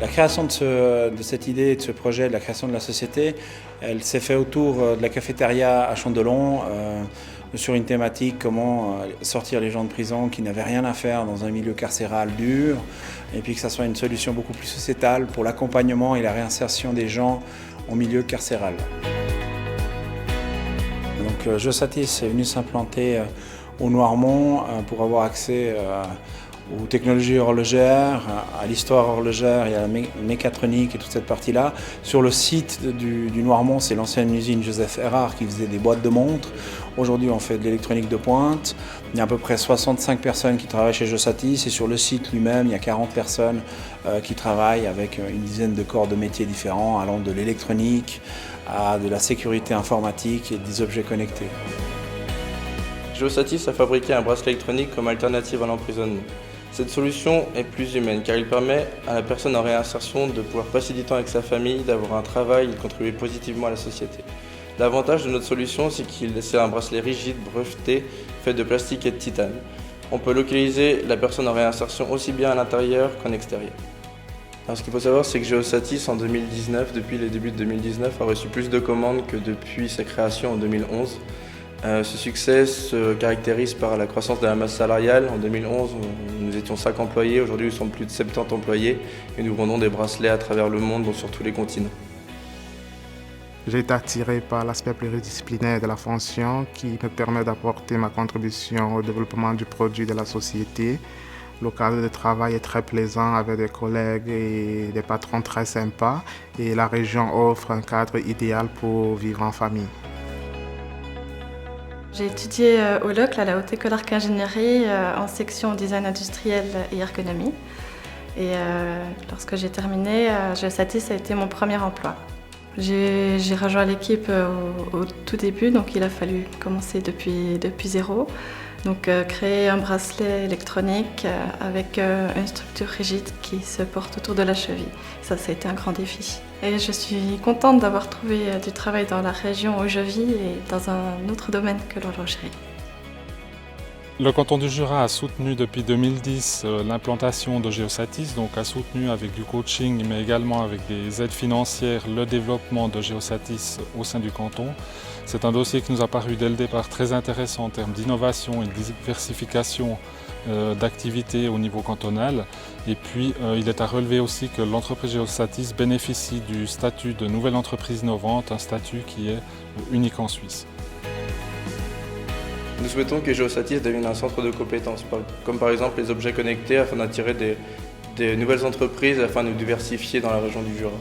création de cette idée, de ce projet, de la création de la société, elle s'est faite autour de la cafétéria à Chandelon, sur une thématique comment sortir les gens de prison qui n'avaient rien à faire dans un milieu carcéral dur, et puis que ça soit une solution beaucoup plus sociétale pour l'accompagnement et la réinsertion des gens en milieu carcéral. Donc Geosatis est venu s'implanter au Noirmont pour avoir accès aux technologies horlogères, à l'histoire horlogère et à la mécatronique et toute cette partie-là. Sur le site du Noirmont, c'est l'ancienne usine Joseph Errard qui faisait des boîtes de montres. Aujourd'hui, on fait de l'électronique de pointe. Il y a à peu près 65 personnes qui travaillent chez Geosatis et sur le site lui-même, il y a 40 personnes qui travaillent avec une dizaine de corps de métiers différents, allant de l'électronique à de la sécurité informatique et des objets connectés. Geosatis a fabriqué un bracelet électronique comme alternative à l'emprisonnement. Cette solution est plus humaine car il permet à la personne en réinsertion de pouvoir passer du temps avec sa famille, d'avoir un travail et de contribuer positivement à la société. L'avantage de notre solution, c'est c'est un bracelet rigide, breveté, fait de plastique et de titane. On peut localiser la personne en réinsertion aussi bien à l'intérieur qu'en extérieur. Alors, ce qu'il faut savoir, c'est que Geosatis en 2019, depuis les débuts de 2019, a reçu plus de commandes que depuis sa création en 2011. Ce succès se caractérise par la croissance de la masse salariale. En 2011, nous étions 5 employés, aujourd'hui nous sommes plus de 70 employés et nous vendons des bracelets à travers le monde, donc sur tous les continents. J'ai été attiré par l'aspect pluridisciplinaire de la fonction qui me permet d'apporter ma contribution au développement du produit de la société. Le cadre de travail est très plaisant avec des collègues et des patrons très sympas et la région offre un cadre idéal pour vivre en famille. J'ai étudié au LOCL, à la Haute École d'Arc Ingénierie, en section design industriel et ergonomie. Et lorsque j'ai terminé, Geosatis a été mon premier emploi. J'ai rejoint l'équipe au tout début, donc il a fallu commencer depuis zéro. Donc créer un bracelet électronique avec une structure rigide qui se porte autour de la cheville. Ça a été un grand défi. Et je suis contente d'avoir trouvé du travail dans la région où je vis et dans un autre domaine que l'horlogerie. Le canton du Jura a soutenu depuis 2010 l'implantation de Geosatis, donc a soutenu avec du coaching mais également avec des aides financières le développement de Geosatis au sein du canton. C'est un dossier qui nous a paru dès le départ très intéressant en termes d'innovation et de diversification d'activités au niveau cantonal. Et puis il est à relever aussi que l'entreprise Geosatis bénéficie du statut de nouvelle entreprise innovante, un statut qui est unique en Suisse. Nous souhaitons que Geosatis devienne un centre de compétences, comme par exemple les objets connectés afin d'attirer des nouvelles entreprises afin de nous diversifier dans la région du Jura.